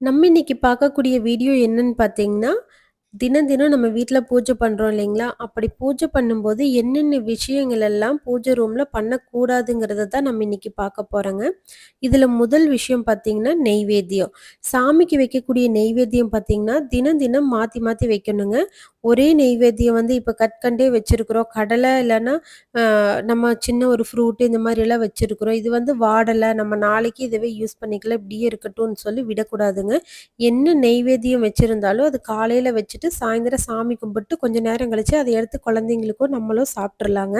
நம்ம இன்னைக்கு பார்க்கக்கூடிய வீடியோ என்னன்னு பார்த்தீங்கன்னா, தினம் தினம் நம்ம வீட்ல பூஜை பண்றோம் இல்லைங்களா? அப்படி பூஜை பண்ணும்போது என்னென்ன விஷயங்கள் எல்லாம் பூஜை ரூம்ல பண்ணக்கூடாதுங்கிறத தான் நம்ம இன்னைக்கு பார்க்க போறோங்க. இதுல முதல் விஷயம் பார்த்தீங்கன்னா, நெய்வேத்தியம். சாமிக்கு வைக்கக்கூடிய நெய்வேத்தியம் பார்த்தீங்கன்னா, தினம் தினம் மாத்தி மாத்தி வைக்கணுங்க. ஒரே நெய்வேத்தியம் வந்து இப்ப கற்கண்டே வச்சிருக்கிறோம். கடலை இல்லன்னா, நம்ம சின்ன ஒரு ஃப்ரூட் இந்த மாரியெல்லாம் வச்சிருக்கிறோம். இது வந்து வாடல, நம்ம நாளைக்கு இதுவே யூஸ் பண்ணிக்கலாம். இப்படியே இருக்கட்டும்னு சொல்லி விடக்கூடாதுங்க. என்ன நெய்வேத்தியம் வச்சிருந்தாலும் அது காலையில வச்சுட்டு சாயந்தரம் சாமி கும்பிட்டு கொஞ்ச நேரம் கழிச்சு அதை எடுத்து குழந்தைங்களுக்கோ நம்மளோ சாப்பிட்றலாங்க.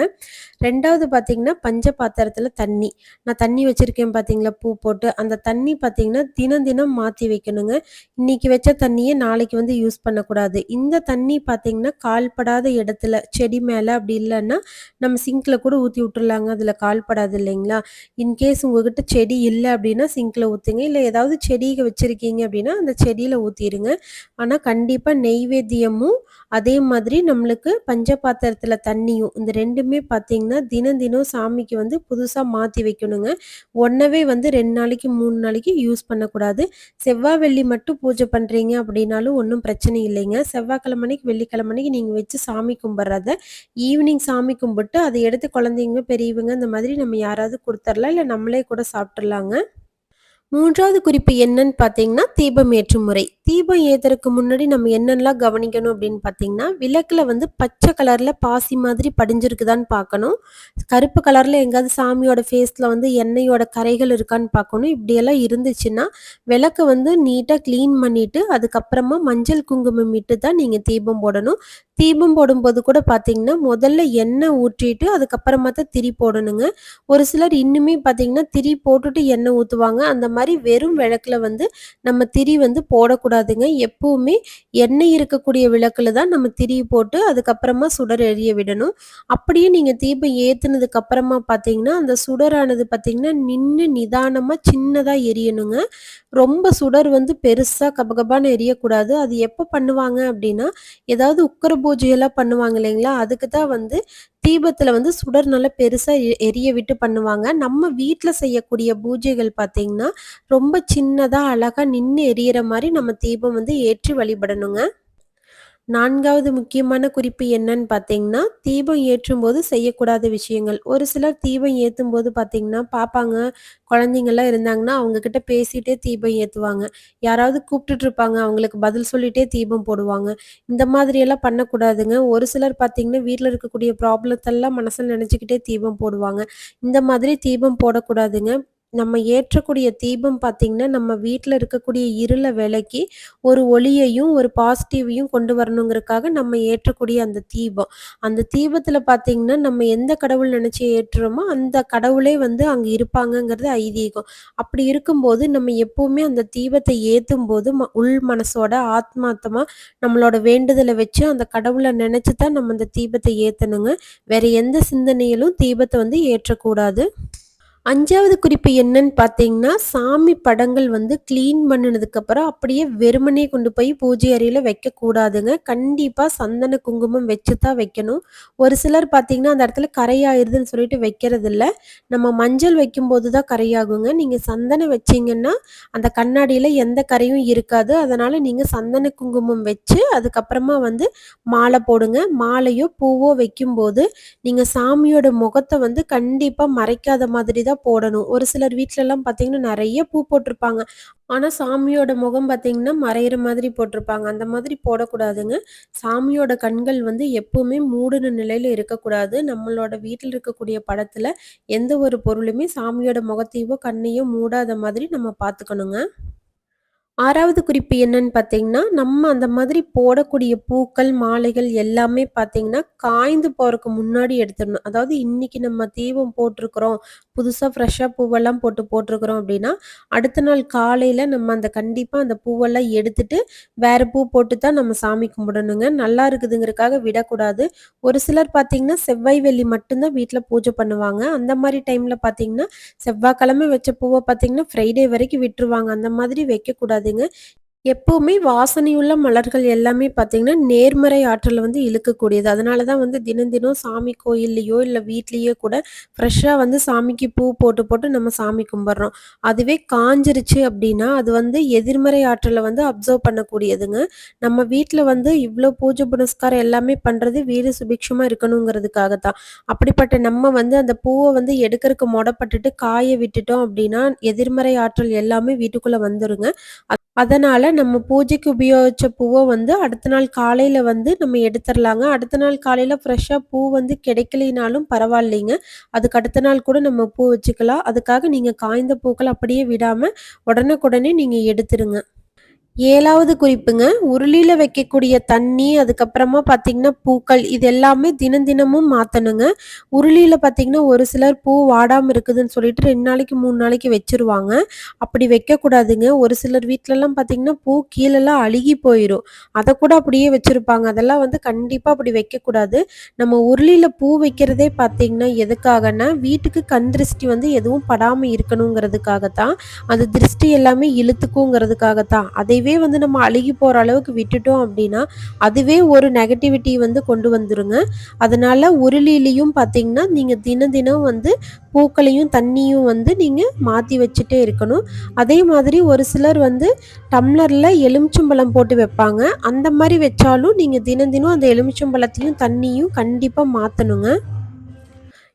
2வது பார்த்தீங்கன்னா, பஞ்ச பாத்திரத்தில தண்ணி. நான் தண்ணி வச்சிருக்கேன் பார்த்தீங்களா, பூ போட்டு. அந்த தண்ணி பார்த்தீங்கன்னா, தினம் தினம் மாத்தி வைக்கணுங்க. இன்னைக்கு வச்ச தண்ணிய நாளைக்கு வந்து யூஸ் பண்ணக்கூடாது. இந்த தண்ணி பார்த்தீங்கன்னா, கால்படாத இடத்துல, செடி மேல அப்படி இல்லன்னா, நம்ம சிங்க்ல கூட ஊத்தி விட்டுறலாங்க. அதில கால்படாது இல்லைங்களா? இன்கேஸ் உங்ககிட்ட செடி இல்ல அப்படின்னா, சிங்க்ல ஊத்துங்க. இல்ல ஏதாவது செடிக வச்சிருக்கீங்க அப்படின்னா, அந்த செடியில ஊத்திருங்க. ஆனா, கண்டிப்பா நெய்வேத்தியமும், அதே மாதிரி நம்மளுக்கு பஞ்ச பாத்திரத்தில தண்ணியும், இந்த 2மே பார்த்தீங்கன்னா, தினம் தினம் சாமிக்கு வந்து புதுசா மாத்தி வைக்கணுங்க. ஒண்ணவே வந்து 2 நாளைக்கு, 3 நாளைக்கு யூஸ் பண்ணக்கூடாது. செவ்வா, வெள்ளி மட்டும் பூஜை பண்றீங்க அப்படின்னாலும் ஒண்ணும் பிரச்சனை இல்லைங்க. செவ்வாய்க்கிழமை அன்னைக்கு, வெள்ளிக்கிழமை அன்னைக்கு நீங்க வச்சு சாமி கும்பிடுறத, ஈவினிங் சாமி கும்பிட்டு அத எடுத்து குழந்தைங்க, பெரியவங்க இந்த மாதிரி நம்ம யாராவது குடுத்துறலாம். இல்ல நம்மளே கூட சாப்பிட்டுறலாங்க. 3வது குறிப்பு என்னன்னு பார்த்தீங்கன்னா, தீபம் ஏற்றும் முறை. தீபம் ஏத்துறதுக்கு முன்னாடி நம்ம என்னெல்லாம் கவனிக்கணும் அப்படின்னு பார்த்தீங்கன்னா, விளக்குல வந்து பச்சை கலர்ல பாசி மாதிரி படிஞ்சிருக்குதான்னு பார்க்கணும். கருப்பு கலர்ல எங்கேயாவது சாமியோட ஃபேஸ்ல வந்து எண்ணெயோட கரைகள் இருக்கான்னு பார்க்கணும். இப்படியெல்லாம் இருந்துச்சுன்னா, விளக்க வந்து நீட்டா கிளீன் பண்ணிட்டு, அதுக்கப்புறமா மஞ்சள் குங்குமம் இட்டு தான் நீங்க தீபம் போடணும். தீபம் போடும்போது கூட பார்த்தீங்கன்னா, முதல்ல எண்ணெய் ஊற்றிட்டு, அதுக்கப்புறமா தான் திரி போடணுங்க. ஒரு சிலர் இன்னுமே பார்த்தீங்கன்னா, திரி போட்டுட்டு எண்ணெய் ஊத்துவாங்க. அந்த மாரி வெறும் விளக்குல வந்து நம்ம திரி வந்து போடக்கூடாதுங்க. எப்பவுமே எண்ணெய் இருக்கக்கூடிய விளக்குல தான் நம்ம திரி போட்டு அதுக்கப்புறமா சுடர் எரிய விடணும். அப்படியே நீங்க தீபம் ஏத்துனதுக்கு அப்புறமா பார்த்தீங்கன்னா, அந்த சுடரானது பார்த்தீங்கன்னா, நின்னு நிதானமா சின்னதா எரியணுங்க. ரொம்ப சுடர் வந்து பெருசா கபகபான்னு எரியக்கூடாது. அது எப்ப பண்ணுவாங்க அப்படின்னா, ஏதாவது உக்கிர பூஜையெல்லாம் பண்ணுவாங்க இல்லைங்களா? அதுக்கு தான் வந்து தீபத்துல வந்து சுடர் நல்லா பெருசா எரிய விட்டு பண்ணுவாங்க. நம்ம வீட்ல செய்யக்கூடிய பூஜைகள் பார்த்தீங்கன்னா, ரொம்ப சின்னதா அழகா நின்னு எரியிற மாரி நம்ம தீபம் வந்து ஏற்றி வழிபடணுங்க. 4வது முக்கியமான குறிப்பு என்னன்னு பார்த்தீங்கன்னா, தீபம் ஏற்றும்போது செய்யக்கூடாத விஷயங்கள். ஒரு சிலர் தீபம் ஏத்தும்போது பார்த்தீங்கன்னா, பாப்பாங்க, குழந்தைங்கலாம் இருந்தாங்கன்னா, அவங்க கிட்ட பேசிட்டே தீபம் ஏத்துவாங்க. யாராவது கூப்பிட்டுட்டு இருப்பாங்க, அவங்களுக்கு பதில் சொல்லிட்டே தீபம் போடுவாங்க. இந்த மாதிரியெல்லாம் பண்ணக்கூடாதுங்க. ஒரு சிலர் பார்த்தீங்கன்னா, வீட்ல இருக்கக்கூடிய ப்ராப்ளத்தெல்லாம் மனசுல நெனச்சுக்கிட்டே தீபம் போடுவாங்க. இந்த மாதிரி தீபம் போடக்கூடாதுங்க. நம்ம ஏற்றக்கூடிய தீபம் பார்த்தீங்கன்னா, நம்ம வீட்ல இருக்கக்கூடிய இருள விலக்கி ஒரு ஒளியையும், ஒரு பாசிட்டிவையும் கொண்டு வரணுங்கிறதுக்காக நம்ம ஏற்றக்கூடிய அந்த தீபம். அந்த தீபத்தில பார்த்தீங்கன்னா, நம்ம எந்த கடவுள் நெனச்சு ஏற்றுறோமோ, அந்த கடவுளே வந்து அங்க இருப்பாங்கங்கிறது ஐதீகம். அப்படி இருக்கும்போது, நம்ம எப்பவுமே அந்த தீபத்தை ஏத்தும்போது, உள் மனசோட ஆத்மார்த்தமா நம்மளோட வேண்டுதல வச்சு, அந்த கடவுள நெனச்சு தான் நம்ம அந்த தீபத்த ஏத்தணுங்க. வேற எந்த சிந்தனையிலும் தீபத்த வந்து ஏற்றக்கூடாது. 5வது குறிப்பு என்னன்னு பார்த்தீங்கன்னா, சாமி படங்கள் வந்து கிளீன் பண்ணுனதுக்கப்புறம் அப்படியே வெறுமனே கொண்டு போய் பூஜை அறையில வைக்கக்கூடாதுங்க. கண்டிப்பா சந்தன, குங்குமம் வச்சு தான் வைக்கணும். ஒரு சிலர் பார்த்தீங்கன்னா, அந்த இடத்துல கரையாயிருதுன்னு சொல்லிட்டு வைக்கிறதில்ல. நம்ம மஞ்சள் வைக்கும்போது தான் கரையாகுங்க. நீங்க சந்தனம் வச்சீங்கன்னா, அந்த கண்ணாடியில எந்த கரையும் இருக்காது. அதனால நீங்க சந்தன, குங்குமம் வச்சு அதுக்கப்புறமா வந்து மாலை போடுங்க. மாலையோ, பூவோ வைக்கும்போது நீங்க சாமியோட முகத்த வந்து கண்டிப்பா மறைக்காத மாதிரி தான் போடணும். ஒரு சிலர் வீட்லலாம் பார்த்தீங்கன்னா, நெறைய பூ போட்டிருப்பாங்க. ஆனா, சாமியோட முகம் பார்த்தீங்கன்னா, மறையிற மாதிரி போட்டிருப்பாங்க. அந்த மாதிரி போடக்கூடாதுங்க. சாமியோட கண்கள் வந்து எப்பவுமே மூடுன நிலையில இருக்கக்கூடாது. நம்மளோட வீட்ல இருக்கக்கூடிய படத்துல எந்த ஒரு பொருளுமே சாமியோட முகத்தையோ, கண்ணையோ மூடாத மாதிரி நம்ம பார்த்துக்கணுங்க. 6வது குறிப்பு என்னன்னு பார்த்தீங்கன்னா, நம்ம அந்த மாதிரி போடக்கூடிய பூக்கள், மாலைகள் எல்லாமே பார்த்தீங்கன்னா, காய்ந்து போறக்கு முன்னாடி எடுத்துடணும். அதாவது இன்னைக்கு நம்ம தீபம் போட்டிருக்கிறோம், புதுசா ஃப்ரெஷ்ஷா பூவெல்லாம் போட்டிருக்கிறோம் அப்படின்னா, அடுத்த நாள் காலையில நம்ம கண்டிப்பா அந்த பூவெல்லாம் எடுத்துட்டு, வேற பூ போட்டு தான் நம்ம சாமி கும்பிடணுங்க. நல்லா இருக்குதுங்கிறதுக்காக விடக்கூடாது. ஒரு சிலர் பார்த்தீங்கன்னா, செவ்வாய், வெள்ளி மட்டும் தான் வீட்ல பூஜை பண்ணுவாங்க. அந்த மாரி டைம்ல பார்த்தீங்கன்னா, செவ்வாய்க்கிழமை வச்ச பூவ பார்த்தீங்கன்னா, ஃப்ரைடே வரைக்கும் விட்டுருவாங்க. அந்த மாதிரி வைக்கக்கூடாதுங்க. எப்பவுமே வாசனையுள்ள மலர்கள் எல்லாமே பார்த்தீங்கன்னா, நேர்மறை ஆற்றல வந்து இழுக்கக்கூடியது. அதனால தான் வந்து தினம் தினம் சாமி கோயில்லயோ, இல்ல வீட்லயோ கூட ஃப்ரெஷ்ஷா வந்து சாமிக்கு பூ போட்டு போட்டு நம்ம சாமி கும்பிடுறோம். அதுவே காஞ்சிருச்சு அப்டின்னா, அது வந்து எதிர்மறை ஆற்றல வந்து அப்சர்வ் பண்ணக்கூடியதுங்க. நம்ம வீட்ல வந்து இவ்ளோ பூஜை புனஸ்காரம் எல்லாமே பண்றது வீடு சுபிக்ஷமா இருக்கணுங்கிறதுக்காக தான். அப்படிப்பட்ட நம்ம வந்து அந்த பூவ வந்து எடுக்கறக்கு மொடப்பட்டுட்டு காய விட்டுட்டோம் அப்டின்னா, எதிர்மறை ஆற்றல் எல்லாமே வீட்டுக்குள்ள வந்துருங்க. அதனால நம்ம பூஜைக்கு உபயோகிச்ச பூவ வந்து அடுத்த நாள் காலையில வந்து நம்ம எடுத்துறலாங்க. அடுத்த நாள் காலையில ஃப்ரெஷ்ஷா பூ வந்து கிடைக்கலைனாலும் பரவாயில்லைங்க. அதுக்கு அடுத்த நாள் கூட நம்ம பூ வச்சுக்கலாம். அதுக்காக நீங்க காய்ந்த பூக்கள அப்படியே விடாம உடனுக்குடனே நீங்க எடுத்துருங்க. 7வது குறிப்புங்க. உருளில வைக்கக்கூடிய தண்ணி, அதுக்கப்புறமா பார்த்தீங்கன்னா, பூக்கள் இது எல்லாமே தினம் தினமும் மாத்தணுங்க. உருளில பார்த்தீங்கன்னா, ஒரு சிலர் பூ வாடாம இருக்குதுன்னு சொல்லிட்டு 2 நாளைக்கு, 3 நாளைக்கு வச்சுருவாங்க. அப்படி வைக்கக்கூடாதுங்க. ஒரு சிலர் வீட்லலாம் பார்த்தீங்கன்னா, பூ கீழலாம் அழுகி போயிரும். அதக்கூட அப்படியே வச்சிருப்பாங்க. அதெல்லாம் வந்து கண்டிப்பா அப்படி வைக்கக்கூடாது. நம்ம உருளில பூ வைக்கிறதே பார்த்தீங்கன்னா, எதுக்காகன்னா, வீட்டுக்கு கண் திருஷ்டி வந்து எதுவும் படாம இருக்கணுங்கிறதுக்காக தான். அந்த திருஷ்டி எல்லாமே இழுத்துக்குங்கிறதுக்காக தான். அதைவே வந்து நம்ம அழுகி போற அளவுக்கு விட்டுட்டோம் அப்டின்னா, அதுவே ஒரு நெகட்டிவிட்டி வந்து கொண்டு வந்துருங்க. அதனால உருளிலயும் பார்த்தீங்கன்னா, நீங்க தினம் தினம் வந்து பூக்களையும், தண்ணியும் வந்து நீங்க மாத்தி வச்சுட்டே இருக்கணும். அதே மாதிரி ஒரு சிலர் வந்து டம்ளர்ல எலுமிச்சம்பழம் போட்டு வைப்பாங்க. அந்த மாரி வச்சாலும் நீங்க தினம் தினம் அந்த எலுமிச்சம்பழத்தையும், தண்ணியும் கண்டிப்பா மாத்தணுங்க.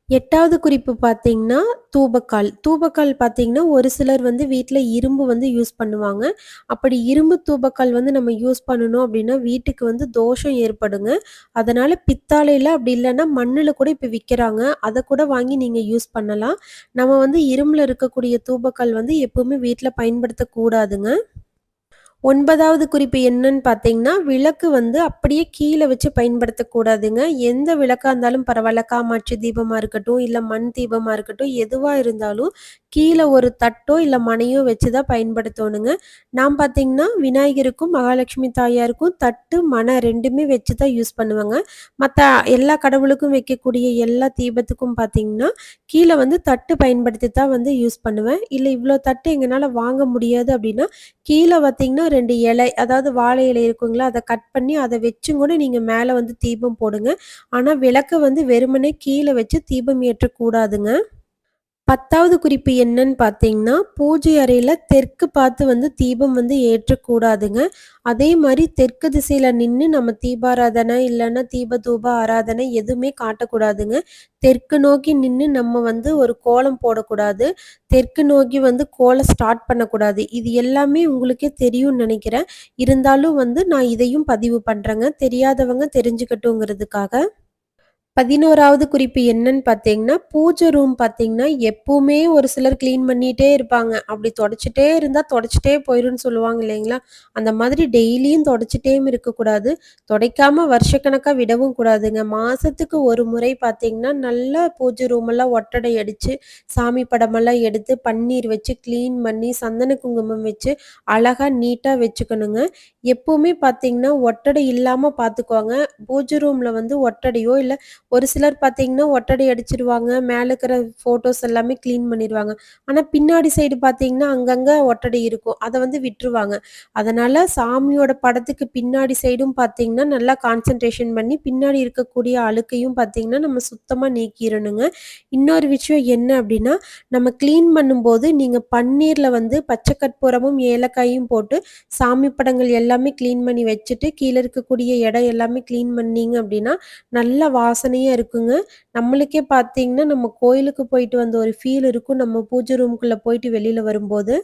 8வது குறிப்பு பார்த்தீங்கன்னா, தூபக்கால். தூபக்கால் பார்த்தீங்கன்னா, ஒரு சிலர் வந்து வீட்ல இரும்பு வந்து யூஸ் பண்ணுவாங்க. அப்படி இரும்பு தூபக்கால் வந்து நம்ம யூஸ் பண்ணணும் அப்படின்னா, வீட்டுக்கு வந்து தோஷம் ஏற்படுங்க. அதனால பித்தாளையில அப்படி இல்லன்னா மண்ணுல கூட இப்ப விக்கிறாங்க. அத கூட வாங்கி நீங்க யூஸ் பண்ணலாம். நம்ம வந்து இரும்புல இருக்கக்கூடிய தூபக்கால் வந்து எப்பவுமே வீட்ல பயன்படுத்தக்கூடாதுங்க. 9வது குறிப்பு என்னன்னு பார்த்தீங்கன்னா, விளக்கு வந்து அப்படியே கீழ வச்சு பயன்படுத்தக்கூடாதுங்க. எந்த விளக்கா இருந்தாலும் பரவால்ல. காமாட்சி தீபமா இருக்கட்டும், இல்ல மண் தீபமா இருக்கட்டும், எதுவா இருந்தாலும் கீழ ஒரு தட்டோ, இல்ல மணையோ வச்சு தான் பயன்படுத்தணுங்க. நான் பார்த்தீங்கன்னா, விநாயகருக்கும், மகாலட்சுமி தாயாருக்கும் தட்டு, மண 2மே வச்சு தான் யூஸ் பண்ணுவேங்க. மத்த எல்லா கடவுளுக்கும் வைக்கக்கூடிய எல்லா தீபத்துக்கும் பார்த்தீங்கன்னா, கீழ வந்து தட்டு பயன்படுத்தி தான் வந்து யூஸ் பண்ணுவேன். இல்ல இவ்ளோ தட்டு எங்கனால வாங்க முடியாது அப்படின்னா, கீழ பார்த்தீங்கன்னா 2 இலை, அதாவது வாழை இலை இருக்குங்களா, அத கட் பண்ணி அத வச்சும் கூட நீங்க மேல வந்து தீபம் போடுங்க. ஆனா விளக்க வந்து வெறுமனே கீழ வச்சு தீபம் ஏற்றக்கூடாதுங்க. 10வது குறிப்பு என்னன்னு பார்த்தீங்கன்னா, பூஜை அறையில தெற்கு பார்த்து வந்து தீபம் வந்து ஏற்றக்கூடாதுங்க. அதே மாரி தெற்கு திசையில நின்னு நம்ம தீபாராதனை, இல்லன்னா தீப தூப ஆராதனை எதுவுமே காட்டக்கூடாதுங்க. தெற்கு நோக்கி நின்னு நம்ம வந்து ஒரு கோலம் போடக்கூடாது. தெற்கு நோக்கி வந்து கோலம் ஸ்டார்ட் பண்ணக்கூடாது. இது எல்லாமே உங்களுக்கே தெரியும்னு நெனைக்கிறேன். இருந்தாலும் வந்து நான் இதையும் பதிவு பண்றேங்க. தெரியாதவங்க தெரிஞ்சுக்கட்டுங்கிறதுக்காக. 11வது குறிப்பு என்னன்னு பார்த்தீங்கன்னா, பூஜை ரூம் பார்த்தீங்கன்னா, எப்பவுமே ஒரு சிலர் கிளீன் பண்ணிட்டே இருப்பாங்க. அப்படி தொடச்சுட்டே இருந்தா தொடச்சுட்டே போயிரும்ன்னு சொல்லுவாங்க இல்லைங்களா? அந்த மாதிரி டெய்லியும் தொடச்சுட்டேவும் இருக்கக்கூடாது. தொடைக்காம வருஷக்கணக்கா விடவும் கூடாதுங்க. மாசத்துக்கு ஒரு முறை பார்த்தீங்கன்னா, நல்லா பூஜை ரூமெல்லாம் ஒட்டடை அடிச்சு, சாமி படமெல்லாம் எடுத்து பன்னீர் வச்சு கிளீன் பண்ணி, சந்தன குங்குமம் வச்சு, அழகா நீட்டா வச்சுக்கணுங்க. எப்பவுமே பார்த்தீங்கன்னா, ஒட்டடை இல்லாம பார்த்துக்கோங்க. பூஜை ரூம்ல வந்து ஒட்டடையோ, இல்ல ஒரு சிலர் பார்த்தீங்கன்னா, ஒட்டடை அடிச்சுருவாங்க. மேல இருக்கிற ஃபோட்டோஸ் எல்லாமே கிளீன் பண்ணிருவாங்க. ஆனா, பின்னாடி சைடு பார்த்தீங்கன்னா, அங்கங்க ஒட்டடை இருக்கும். அத வந்து விட்டுருவாங்க. அதனால சாமியோட படத்துக்கு பின்னாடி சைடும் பார்த்தீங்கன்னா, நல்லா கான்சன்ட்ரேஷன் பண்ணி பின்னாடி இருக்கக்கூடிய அழுக்கையும் பார்த்தீங்கன்னா, நம்ம சுத்தமா நீக்கிரணுங்க. இன்னொரு விஷயம் என்ன அப்டின்னா, நம்ம கிளீன் பண்ணும்போது நீங்க பன்னீர்ல வந்து பச்சை கற்பூரமும், ஏலக்காயும் போட்டு சாமி படங்கள் எல்லாமே கிளீன் பண்ணி வச்சுட்டு, கீழ இருக்கக்கூடிய இடம் எல்லாமே கிளீன் பண்ணீங்க அப்டின்னா, நல்ல வாசனையா இருக்குங்க. நம்மளுக்கே பார்த்தீங்கன்னா, நம்ம கோயிலுக்கு போயிட்டு வந்த ஒரு ஃபீல் இருக்கும். நம்ம பூஜை ரூம்குள்ள போயிட்டு வெளில வரும்போது.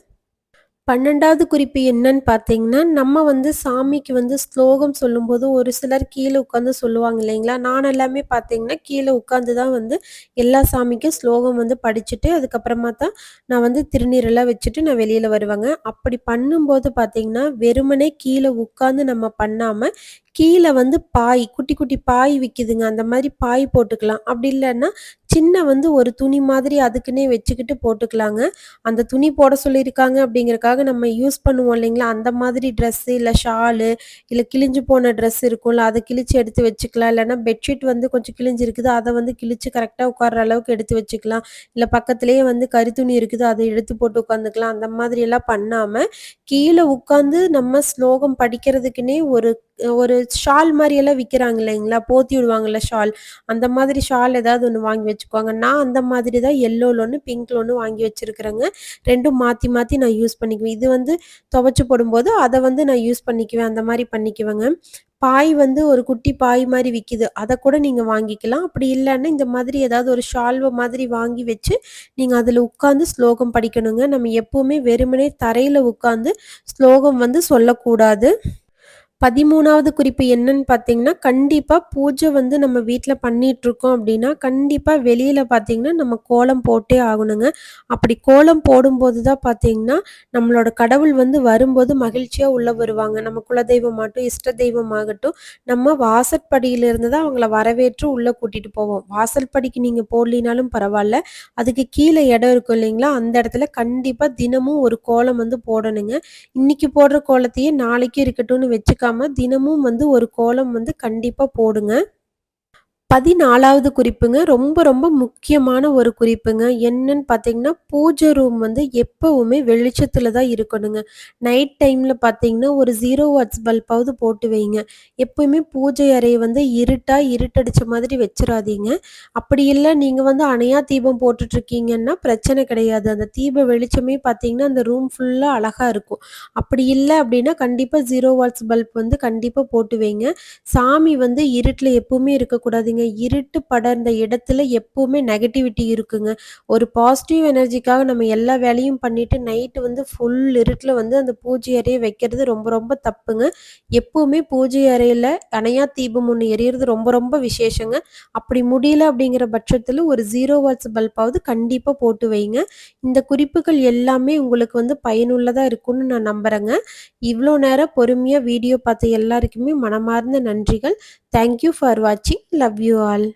12வது குறிப்பு என்னன்னு பார்த்தீங்கன்னா, நம்ம வந்து சாமிக்கு வந்து ஸ்லோகம் சொல்லும்போது ஒரு சிலர் கீழ உட்காந்து சொல்லுவாங்க இல்லைங்களா? நான் எல்லாமே பார்த்தீங்கன்னா, கீழ உட்காந்து தான் வந்து எல்லா சாமிக்கும் ஸ்லோகம் வந்து படிச்சுட்டு, அதுக்கப்புறமா தான் நான் வந்து திருநீரெல்லாம் வச்சுட்டு நான் வெளியில வருவேங்க. அப்படி பண்ணும்போது பார்த்தீங்கன்னா, வெறுமனே கீழ உட்காந்து நம்ம பண்ணாம, கீழ வந்து பாய், குட்டி குட்டி பாய் விக்குதுங்க. அந்த மாரி பாய் போட்டுக்கலாம். அப்படி இல்லன்னா, சின்ன வந்து ஒரு துணி மாதிரி அதுக்குன்னே வச்சுக்கிட்டு போட்டுக்கலாங்க. அந்த துணி போட சொல்லியிருக்காங்க அப்படிங்கிறக்காக நம்ம யூஸ் பண்ணுவோம் இல்லைங்களா? அந்த மாதிரி ட்ரெஸ்ஸு, இல்ல ஷாலு, இல்ல கிழிஞ்சு போன ட்ரெஸ் இருக்கும்ல, அத கிழிச்சு எடுத்து வச்சுக்கலாம். இல்லன்னா பெட்ஷீட் வந்து கொஞ்சம் கிழிஞ்சிருக்குது, அத வந்து கிழிச்சு கரெக்ட்டா உட்கார்ற அளவுக்கு எடுத்து வச்சுக்கலாம். இல்ல பக்கத்திலேயே வந்து கரி துணி இருக்குது, அத எடுத்து போட்டு உட்காந்துக்கலாம். அந்த மாதிரியெல்லாம் பண்ணாம, கீழ உட்காந்து நம்ம ஸ்லோகம் படிக்கிறதுக்குன்னே ஒரு ஒரு ஷால் மாரியெல்லாம் விக்கிறாங்க இல்லைங்களா? போத்தி விடுவாங்கல்ல ஷால். அந்த மாதிரி ஷால் ஏதாவது ஒண்ணு வாங்கி வச்சுக்கோங்க. நான் அந்த மாதிரி தான் எல்லோல ஒண்ணு, பிங்க்ல ஒண்ணு வாங்கி வச்சிருக்கிறேங்க. 2ம் மாத்தி மாத்தி நான் யூஸ் பண்ணிக்குவேன். இது வந்து துவைச்சு போடும்போது, அத வந்து நான் யூஸ் பண்ணிக்குவேன். அந்த மாரி பண்ணிக்குவேங்க. பாய் வந்து ஒரு குட்டி பாய் மாரி விக்கிது. அத கூட நீங்க வாங்கிக்கலாம். அப்படி இல்லன்னா, இந்த மாதிரி ஏதாவது ஒரு ஷால்வ மாதிரி வாங்கி வச்சு, நீங்க அதுல உட்கார்ந்து ஸ்லோகம் படிக்கணுங்க. நம்ம எப்பவுமே வெறுமனே தரையில உட்கார்ந்து ஸ்லோகம் வந்து சொல்லக்கூடாது. 13வது குறிப்பு என்னன்னு பார்த்தீங்கன்னா, கண்டிப்பா பூஜை வந்து நம்ம வீட்ல பண்ணிட்டுருக்கோம் அப்டின்னா, கண்டிப்பா வெளியில பார்த்தீங்கன்னா, நம்ம கோலம் போட்டே ஆகணுங்க. அப்படி கோலம் போடும்போது தான் பார்த்தீங்கன்னா, நம்மளோட கடவுள் வந்து வரும்போது மகிழ்ச்சியா உள்ள வருவாங்க. நம்ம குலதெய்வமாகட்டும், இஷ்ட தெய்வமாகட்டும், நம்ம வாசற்படியிலிருந்து தான் அவங்கள வரவேற்று உள்ள கூட்டிட்டு போவோம். வாசல் படிக்கு நீங்க போடலினாலும் பரவால்ல, அதுக்கு கீழ இடம் இருக்கும் இல்லைங்களா? அந்த இடத்துல கண்டிப்பா தினமும் ஒரு கோலம் வந்து போடணுங்க. இன்னைக்கு போடுற கோலத்தையே நாளைக்கு இருக்கட்டும்னு வச்சுக்காம, தினமும் வந்து ஒரு கோலம் வந்து கண்டிப்பா போடுங்க. 14வது குறிப்புங்க. ரொம்ப ரொம்ப முக்கியமான ஒரு குறிப்புங்க. என்னன்னு பார்த்தீங்கன்னா, பூஜை ரூம் வந்து எப்பவுமே வெளிச்சத்தில தான் இருக்கணுங்க. நைட் டைம்ல பார்த்தீங்கன்னா, ஒரு 0 வாட்ஸ் பல்பாவது போட்டு வைங்க. எப்பவுமே பூஜை அறைய வந்து இருட்டடிச்ச மாதிரி வச்சுறாதீங்க. அப்படி இல்ல நீங்க வந்து அணையா தீபம் போட்டுட்ருக்கீங்கன்னா பிரச்சனை கிடையாது. அந்த தீப வெளிச்சமே பார்த்தீங்கன்னா, அந்த ரூம் ஃபுல்லா அழகா இருக்கும். அப்படி இல்ல அப்படின்னா, கண்டிப்பா 0 வாட்ஸ் பல்ப் வந்து கண்டிப்பா போட்டு வைங்க. சாமி வந்து இருட்டுல எப்பவுமே இருக்கக்கூடாதுங்க. இருட்டு படர்ந்த இடத்துல எப்பவுமே நெகட்டிவிட்டி இருக்குங்க. ஒரு பாசிட்டிவ் எனர்ஜிக்காக நம்ம எல்லா வேலையும் பண்ணிட்டு நைட்டு வந்து ஃபுல் இருட்டுல வந்து அந்த பூஜை அறைய வைக்கிறது ரொம்ப ரொம்ப தப்புங்க. எப்பவுமே பூஜை அறையில அணையா தீபம் ஒண்ணு எரியறது ரொம்ப ரொம்ப விசேஷங்க. அப்படி முடியல அப்படிங்கிற பட்சத்துல ஒரு 0 வாட்ஸ் பல்பாவது கண்டிப்பா போட்டு வைங்க. இந்த குறிப்புகள் எல்லாமே உங்களுக்கு வந்து பயனுள்ளதா இருக்கும்னு நான் நம்புறேங்க. இவ்ளோ நேரம் பொறுமையா வீடியோ பார்த்த எல்லாருக்குமே மனமார்ந்த நன்றிகள். தேங்க் யூ ஃபார் வாட்சிங். Love you all.